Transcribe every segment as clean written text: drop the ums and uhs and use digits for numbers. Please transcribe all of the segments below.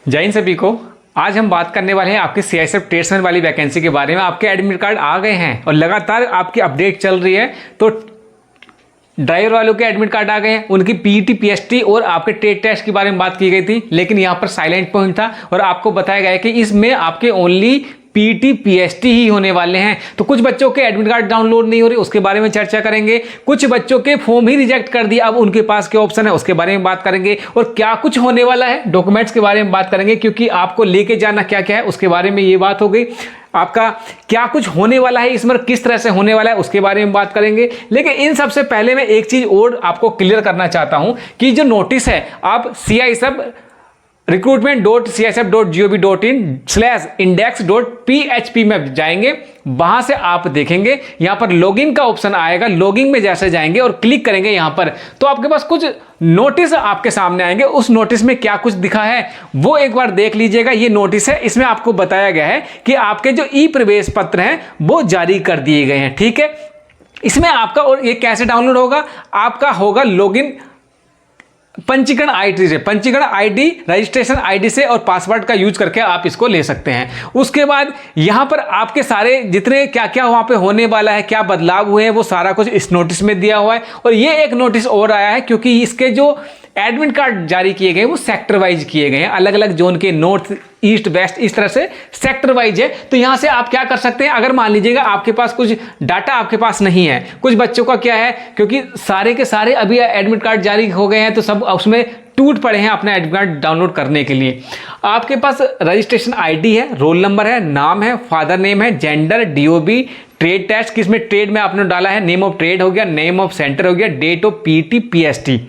जय हिंद सभी को। आज हम बात करने वाले हैं आपके सीआईएसएफ ट्रेड्समैन वाली वैकेंसी के बारे में। आपके एडमिट कार्ड आ गए हैं और लगातार आपकी अपडेट चल रही है। तो ड्राइवर वालों के एडमिट कार्ड आ गए हैं, उनकी पीईटी पीएसटी और आपके ट्रेड टेस्ट के बारे में बात की गई थी, लेकिन यहाँ पर साइलेंट पॉइंट था और आपको बताया गया है कि इसमें आपके ओनली पीटी पीएसटी ही होने वाले हैं। तो कुछ बच्चों के एडमिट कार्ड डाउनलोड नहीं हो रहे, उसके बारे में चर्चा करेंगे। कुछ बच्चों के फॉर्म ही रिजेक्ट कर दिया, अब उनके पास क्या ऑप्शन है उसके बारे में बात करेंगे। और क्या कुछ होने वाला है, डॉक्यूमेंट्स के बारे में बात करेंगे, क्योंकि आपको लेके जाना क्या क्या है उसके बारे में ये बात हो गई। आपका क्या कुछ होने वाला है इसमें, किस तरह से होने वाला है उसके बारे में बात करेंगे। लेकिन इन सबसे पहले मैं एक चीज और आपको क्लियर करना चाहता हूं कि जो नोटिस है आप CISF recruitment.cifgov.in/index.php में जाएंगे, वहां से आप देखेंगे यहां पर लॉगिन का ऑप्शन आएगा। लॉगिन में जैसे जाएंगे और क्लिक करेंगे यहां पर, तो आपके पास कुछ नोटिस आपके सामने आएंगे। उस नोटिस में क्या कुछ दिखा है वो एक बार देख लीजिएगा। ये नोटिस है, इसमें आपको बताया गया है कि आपके जो ई प्रवेश पत्र हैं वो जारी कर दिए गए हैं। ठीक है, इसमें आपका, और ये कैसे डाउनलोड होगा, आपका होगा लॉगिन पंजीकरण आईडी से, पंजीकरण आईडी रजिस्ट्रेशन आईडी से और पासवर्ड का यूज करके आप इसको ले सकते हैं। उसके बाद यहां पर आपके सारे जितने क्या क्या वहां पे होने वाला है, क्या बदलाव हुए हैं, वो सारा कुछ इस नोटिस में दिया हुआ है। और ये एक नोटिस और आया है क्योंकि इसके जो एडमिट कार्ड जारी किए गए वो सेक्टर वाइज किए गए हैं, अलग अलग जोन के, नॉर्थ ईस्ट वेस्ट, इस तरह से सेक्टर वाइज है। तो यहां से आप क्या कर सकते हैं, अगर मान लीजिएगा आपके पास कुछ डाटा आपके पास नहीं है, कुछ बच्चों का क्या है, क्योंकि सारे के सारे अभी एडमिट कार्ड जारी हो गए हैं तो सब उसमें टूट पड़े हैं अपना एडमिट कार्ड डाउनलोड करने के लिए। आपके पास रजिस्ट्रेशन आईडी है, रोल नंबर है, नाम है, फादर नेम है, जेंडर, डीओबी, ट्रेड टेस्ट, किसमें ट्रेड में आपने डाला है, नेम ऑफ ट्रेड हो गया, नेम ऑफ सेंटर हो गया, डेट ऑफ पीटी पीएसटी,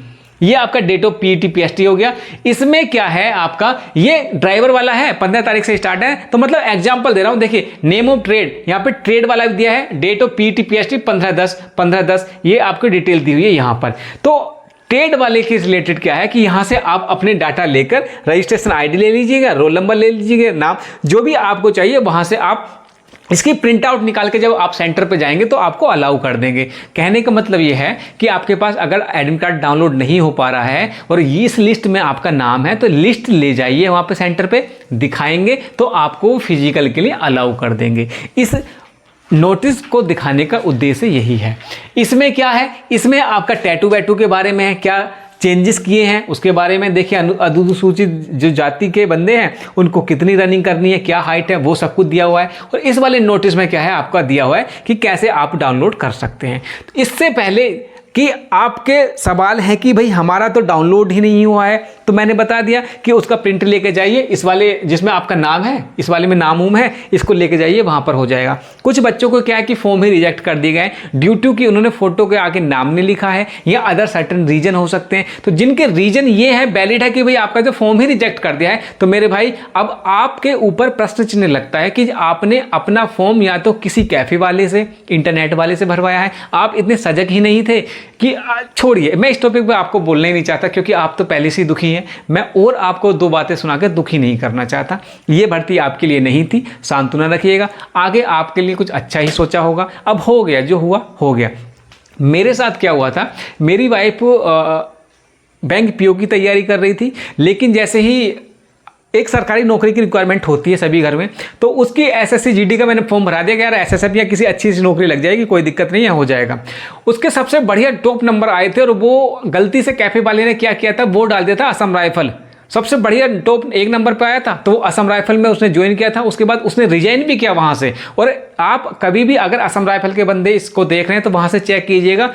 ये आपका डेट ऑफ पीटी पीएसटी हो गया। इसमें क्या है आपका, ये ड्राइवर वाला है, 15 तारीख से स्टार्ट है, तो मतलब एग्जांपल दे रहा हूं, देखिए नेम ऑफ ट्रेड, यहाँ पे ट्रेड वाला भी दिया है, डेट ऑफ पीटी पीएसटी 15/10 ये आपको डिटेल दी हुई है यहाँ पर। तो ट्रेड वाले के रिलेटेड क्या है कि यहां से आप अपने डाटा लेकर रजिस्ट्रेशन आईडी ले लीजिएगा, रोल नंबर ले लीजिएगा, नाम, जो भी आपको चाहिए वहां से आप इसकी प्रिंट आउट निकाल के जब आप सेंटर पे जाएंगे तो आपको अलाउ कर देंगे। कहने का मतलब ये है कि आपके पास अगर एडमिट कार्ड डाउनलोड नहीं हो पा रहा है और इस लिस्ट में आपका नाम है तो लिस्ट ले जाइए, वहां पे सेंटर पे दिखाएंगे तो आपको फिजिकल के लिए अलाउ कर देंगे। इस नोटिस को दिखाने का उद्देश्य यही है। इसमें क्या है, इसमें आपका टैटू वैटू के बारे में है, क्या चेंजेस किए हैं उसके बारे में देखिए। अनुसूचित जो जाति के बंदे हैं उनको कितनी रनिंग करनी है, क्या हाइट है, वो सब कुछ दिया हुआ है। और इस वाले नोटिस में क्या है आपका दिया हुआ है कि कैसे आप डाउनलोड कर सकते हैं। तो इससे पहले कि आपके सवाल है कि भाई हमारा तो डाउनलोड ही नहीं हुआ है, तो मैंने बता दिया कि उसका प्रिंट लेके जाइए, इस वाले जिसमें आपका नाम है, इस वाले में नाम उम है, इसको लेके जाइए, वहां पर हो जाएगा। कुछ बच्चों को क्या है कि फॉर्म ही रिजेक्ट कर दिए गए ड्यू टू कि उन्होंने फोटो के आगे नाम नहीं लिखा है, या अदर सर्टेन रीजन हो सकते हैं। तो जिनके रीजन ये है वैलिड है कि भाई आपका जो फॉर्म ही रिजेक्ट कर दिया है, तो मेरे भाई अब आपके ऊपर प्रश्न चिन्ह लगता है कि आपने अपना फॉर्म या तो किसी कैफे वाले से, इंटरनेट वाले से भरवाया है, आप इतने सजग ही नहीं थे कि छोड़िए, मैं इस टॉपिक पे आपको बोलना ही नहीं चाहता क्योंकि आप तो पहले से ही दुखी हैं। मैं और आपको दो बातें सुना के दुखी नहीं करना चाहता। ये भर्ती आपके लिए नहीं थी, सांत्वना रखिएगा, आगे आपके लिए कुछ अच्छा ही सोचा होगा। अब हो गया, जो हुआ हो गया। मेरे साथ क्या हुआ था, मेरी वाइफ बैंक पीओ की तैयारी कर रही थी, लेकिन जैसे ही एक सरकारी नौकरी की रिक्वायरमेंट होती है सभी घर में, तो उसकी एसएससी जीडी का मैंने फॉर्म भरा दिया कि यार एसएसएफ या किसी अच्छी सी नौकरी लग जाएगी, कोई दिक्कत नहीं है, हो जाएगा। उसके सबसे बढ़िया टॉप नंबर आए थे और वो गलती से कैफे वाले ने क्या किया था, वो डाल दिया था असम राइफल, सबसे बढ़िया टॉप 1 नंबर पर आया था, तो असम राइफल में उसने ज्वाइन किया था। उसके बाद उसने रिजाइन भी किया वहां से। और आप कभी भी अगर असम राइफल के बंदे इसको देख रहे हैं तो वहां से चेक कीजिएगा,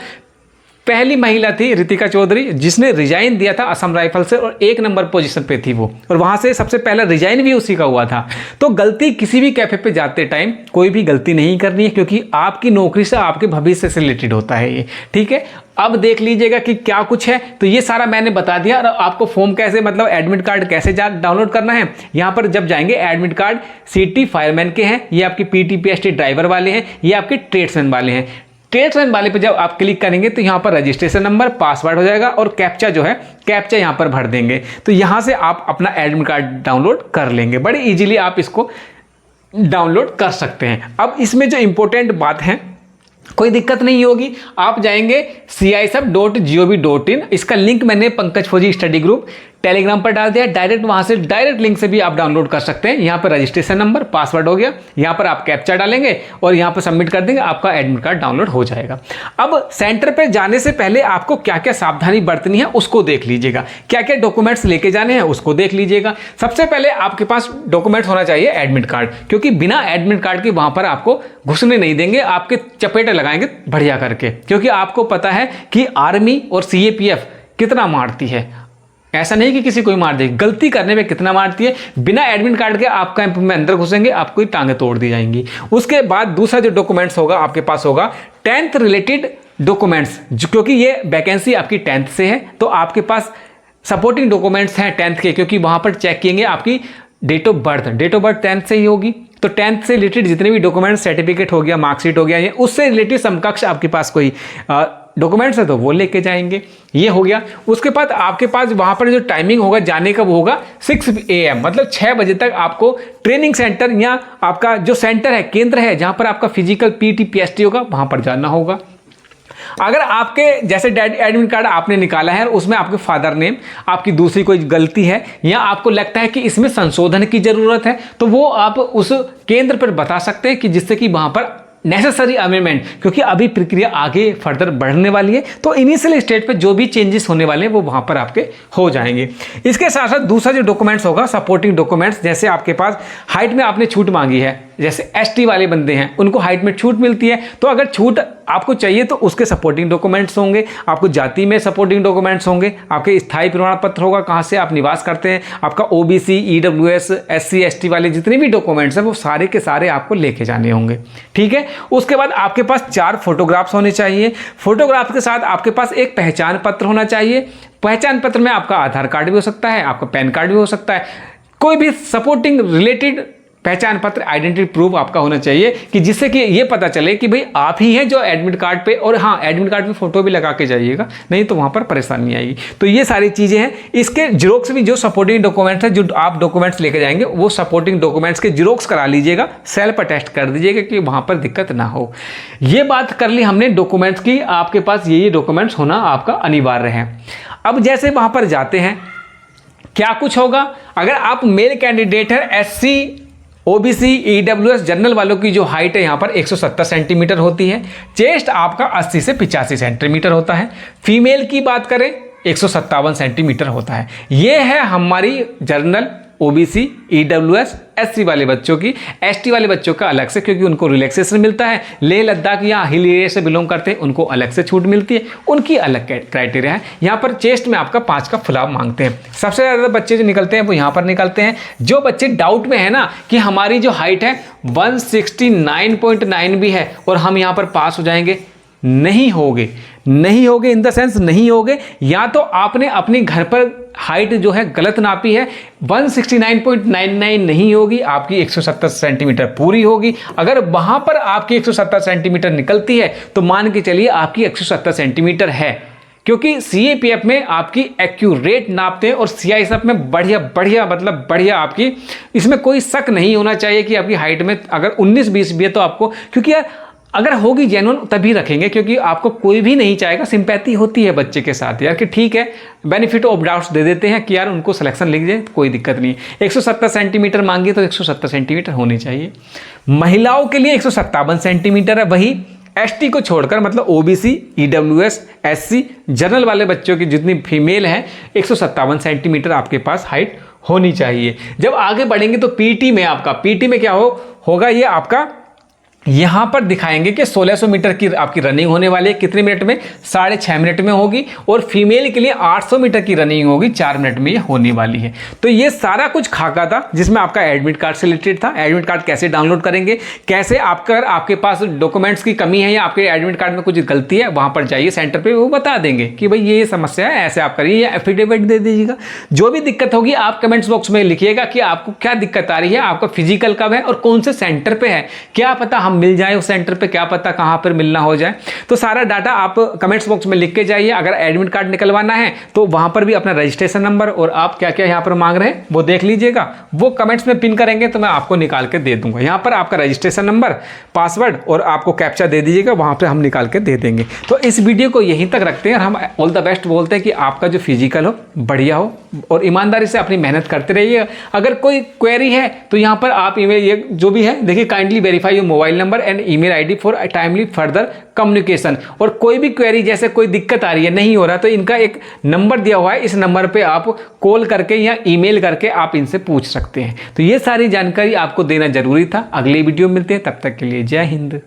पहली महिला थी रितिका चौधरी जिसने रिजाइन दिया था असम राइफल से, और 1 नंबर पोजीशन पे थी वो, और वहां से सबसे पहला रिजाइन भी उसी का हुआ था। तो गलती किसी भी कैफे पे जाते टाइम कोई भी गलती नहीं करनी है, क्योंकि आपकी नौकरी से, आपके भविष्य से रिलेटेड होता है ये। ठीक है, अब देख लीजिएगा कि क्या कुछ है। तो ये सारा मैंने बता दिया। और आपको फॉर्म कैसे, मतलब एडमिट कार्ड कैसे डाउनलोड करना है, यहाँ पर जब जाएंगे एडमिट कार्ड सिटी फायरमैन के हैं, ये आपकी पीटी पीएसटी ड्राइवर वाले हैं, ये आपके ट्रेड्समैन वाले हैं। ट्रेड्समैन वाले पे जब आप क्लिक करेंगे तो यहाँ पर रजिस्ट्रेशन नंबर, पासवर्ड हो जाएगा और कैप्चा जो है, कैप्चा यहाँ पर भर देंगे। तो यहाँ से आप अपना एडमिट कार्ड डाउनलोड कर लेंगे, बड़े इजीली आप इसको डाउनलोड कर सकते हैं। अब इसमें जो इंपॉर्टेंट बात है, कोई दिक्कत नहीं होगी, आप जाएंगे CISF.gov.in, इसका लिंक मैंने पंकज फौजी स्टडी ग्रुप टेलीग्राम पर डाल दिया, डायरेक्ट वहां से डायरेक्ट लिंक से भी आप डाउनलोड कर सकते हैं। यहाँ पर रजिस्ट्रेशन नंबर, पासवर्ड हो गया, यहाँ पर आप कैप्चा डालेंगे और यहाँ पर सबमिट कर देंगे, आपका एडमिट कार्ड डाउनलोड हो जाएगा। अब सेंटर पर जाने से पहले आपको क्या क्या सावधानी बरतनी है उसको देख लीजिएगा, क्या क्या डॉक्यूमेंट्स लेके जाने हैं उसको देख लीजिएगा। सबसे पहले आपके पास डॉक्यूमेंट्स होना चाहिए एडमिट कार्ड, क्योंकि बिना एडमिट कार्ड के वहां पर आपको घुसने नहीं देंगे, आपके चपेटे लगाएंगे बढ़िया करके, क्योंकि आपको पता है कि आर्मी और सीएपीएफ कितना मारती है। ऐसा नहीं कि किसी को मार देगी, गलती करने में कितना मारती है। बिना एडमिट कार्ड के आप कैंप में अंदर घुसेंगे, आपको टांगे तोड़ दी जाएंगी। उसके बाद दूसरा जो डॉक्यूमेंट्स होगा आपके पास होगा 10th रिलेटेड डॉक्यूमेंट्स, क्योंकि ये वैकेंसी आपकी 10th से है, तो आपके पास सपोर्टिंग डॉक्यूमेंट्स हैं 10th के, क्योंकि वहां पर चेक किएंगे आपकी डेट ऑफ बर्थ 10th से ही होगी। तो 10th से रिलेटेड जितने भी डॉक्यूमेंट, सर्टिफिकेट हो गया, मार्कशीट हो गया, ये उससे रिलेटेड समकक्ष आपके पास कोई डॉक्यूमेंट्स है तो वो लेके जाएंगे। ये हो गया। उसके बाद आपके पास वहां पर जो टाइमिंग होगा जाने का वो होगा 6 AM, मतलब 6 बजे तक आपको ट्रेनिंग सेंटर या आपका जो सेंटर है, केंद्र है, जहां पर आपका फिजिकल पीटी पीएसटी होगा, वहां पर जाना होगा। अगर आपके जैसे एडमिट कार्ड आपने निकाला है और उसमें आपके फादर नेम, आपकी दूसरी कोई गलती है या आपको लगता है कि इसमें संशोधन की जरूरत है, तो वो आप उस केंद्र पर बता सकते हैं कि जिससे कि वहां पर नेसेसरी अमेंडमेंट, क्योंकि अभी प्रक्रिया आगे फर्दर बढ़ने वाली है, तो इनिशियल स्टेज पे जो भी चेंजेस होने वाले हैं वो वहां पर आपके हो जाएंगे। इसके साथ साथ दूसरा जो डॉक्यूमेंट्स होगा सपोर्टिंग डॉक्यूमेंट्स, जैसे आपके पास हाइट में आपने छूट मांगी है, जैसे एसटी वाले बंदे हैं उनको हाइट में छूट मिलती है, तो अगर छूट आपको चाहिए तो उसके सपोर्टिंग डॉक्यूमेंट्स होंगे, आपको जाति में सपोर्टिंग डॉक्यूमेंट्स होंगे, आपके स्थायी प्रमाण पत्र होगा कहाँ से आप निवास करते हैं, आपका ओबीसी, ईडब्ल्यूएस, एससी एसटी वाले जितने भी डॉक्यूमेंट्स हैं वो सारे के सारे आपको लेके जाने होंगे। ठीक है। उसके बाद आपके पास 4 फोटोग्राफ्स होने चाहिए। फोटोग्राफ के साथ आपके पास एक पहचान पत्र होना चाहिए। पहचान पत्र में आपका आधार कार्ड भी हो सकता है, आपका पैन कार्ड भी हो सकता है, कोई भी सपोर्टिंग रिलेटेड पहचान पत्र, आइडेंटिटी प्रूफ आपका होना चाहिए, कि जिससे कि ये पता चले कि भाई आप ही हैं जो एडमिट कार्ड पे, और हाँ एडमिट कार्ड पे फोटो भी लगा के जाइएगा, नहीं तो वहाँ पर परेशानी आएगी। तो ये सारी चीज़ें हैं। इसके जीरोक्स भी जो सपोर्टिंग डॉक्यूमेंट्स हैं, जो आप डॉक्यूमेंट्स लेके जाएंगे वो सपोर्टिंग डॉक्यूमेंट्स के जीरोक्स करा लीजिएगा, सेल्फ अटेस्ट कर दीजिएगा कि वहाँ पर दिक्कत ना हो। ये बात कर ली हमने डॉक्यूमेंट्स की, आपके पास ये डॉक्यूमेंट्स होना आपका अनिवार्य है। अब जैसे वहाँ पर जाते हैं क्या कुछ होगा, अगर आप मेल कैंडिडेट है, एससी, ओबीसी, ईडब्ल्यूएस, जनरल वालों की जो हाइट है यहाँ पर 170 सेंटीमीटर होती है, चेस्ट आपका 80 से 85 सेंटीमीटर होता है। फीमेल की बात करें 157 सेंटीमीटर होता है। ये है हमारी जनरल, ओबीसी, ईडब्ल्यूएस, एससी वाले बच्चों की। एसटी वाले बच्चों का अलग से, क्योंकि उनको रिलैक्सेशन मिलता है। लेह लद्दाख या हिल एरिया से बिलोंग करते हैं, उनको अलग से छूट मिलती है, उनकी अलग क्राइटेरिया है। यहाँ पर चेस्ट में आपका 5 का फुलाव मांगते हैं। सबसे ज़्यादा बच्चे जो निकलते हैं वो यहाँ पर निकलते हैं। जो बच्चे डाउट में है ना कि हमारी जो हाइट है 169.9 भी है और हम यहाँ पर पास हो जाएंगे, नहीं होगे इन द सेंस नहीं होगे, या तो आपने अपने घर पर हाइट जो है गलत नापी है, 169.99 नहीं होगी, आपकी 170 सेंटीमीटर पूरी होगी। अगर वहां पर आपकी 170 सेंटीमीटर निकलती है तो मान के चलिए आपकी 170 सेंटीमीटर है, क्योंकि सीएपीएफ में आपकी एक्यूरेट नापते हैं और सीआईएसएफ में बढ़िया मतलब बढ़िया आपकी, इसमें कोई शक नहीं होना चाहिए कि आपकी हाइट में अगर 19-20 भी है तो आपको, क्योंकि यार अगर होगी जेन्युइन तभी रखेंगे, क्योंकि आपको कोई भी नहीं चाहेगा, सिंपैथी होती है बच्चे के साथ यार कि ठीक है बेनिफिट ऑफ डाउट्स दे देते हैं कि यार उनको सिलेक्शन लिख जाए, कोई दिक्कत नहीं है। 170 सेंटीमीटर मांगिए तो 170 सेंटीमीटर होनी चाहिए। महिलाओं के लिए 157 सेंटीमीटर है, वही एसटी को छोड़कर, मतलब ओबीसी, ईडब्ल्यूएस, एससी, जनरल वाले बच्चों की जितनी फीमेल हैं 157 सेंटीमीटर आपके पास हाइट होनी चाहिए। जब आगे बढ़ेंगे तो पीटी में क्या होगा, ये आपका यहां पर दिखाएंगे कि 1600 मीटर की आपकी रनिंग होने वाली है, कितने मिनट में, 6.5 मिनट में होगी, और फीमेल के लिए 800 मीटर की रनिंग होगी, 4 मिनट में ये होने वाली है। तो ये सारा कुछ खाका था जिसमें आपका एडमिट कार्ड से रिलेटेड था। एडमिट कार्ड कैसे डाउनलोड करेंगे, कैसे आपके पास डॉक्यूमेंट्स की कमी है या आपके एडमिट कार्ड में कुछ गलती है, वहां पर जाइए सेंटर पे, वो बता देंगे कि भाई ये समस्या है, ऐसे आप करिए, या एफिडेविट दे दीजिएगा। जो भी दिक्कत होगी आप कमेंट्स बॉक्स में लिखिएगा कि आपको क्या दिक्कत आ रही है, आपका फिजिकल कब है और कौन से सेंटर पे है। क्या पता मिल जाए उस सेंटर पे, क्या पता कहाँ पर मिलना हो जाए। तो सारा डाटा आप कमेंट्स बॉक्स में लिख के जाइए। अगर एडमिट कार्ड निकलवाना है तो वहाँ पर भी अपना रजिस्ट्रेशन नंबर और आप क्या क्या यहाँ पर मांग रहे हैं वो देख लीजिएगा, वो कमेंट्स में पिन करेंगे तो मैं आपको निकाल के दे दूंगा। यहाँ पर आपका रजिस्ट्रेशन नंबर, पासवर्ड और आपको कैप्चा दे दीजिएगा, वहाँ पर हम निकाल के दे देंगे। तो इस वीडियो को यहीं तक रखते हैं और हम ऑल द बेस्ट बोलते हैं कि आपका जो फिजिकल हो बढ़िया हो और ईमानदारी से अपनी मेहनत करते रहिए। अगर कोई क्वेरी है तो यहाँ पर आप ईमेल, ये जो भी है देखिए, kindly verify your mobile number and email ID for timely further communication. और कोई भी क्वेरी, जैसे कोई दिक्कत आ रही है, नहीं हो रहा, तो इनका एक नंबर दिया हुआ है, इस नंबर पे आप कॉल करके या ईमेल करके आप इनसे पूछ सकते हैं। तो ये सारी जानकारी आपको देना जरूरी था। अगले वीडियो में मिलते हैं, तब तक के लिए जय हिंद।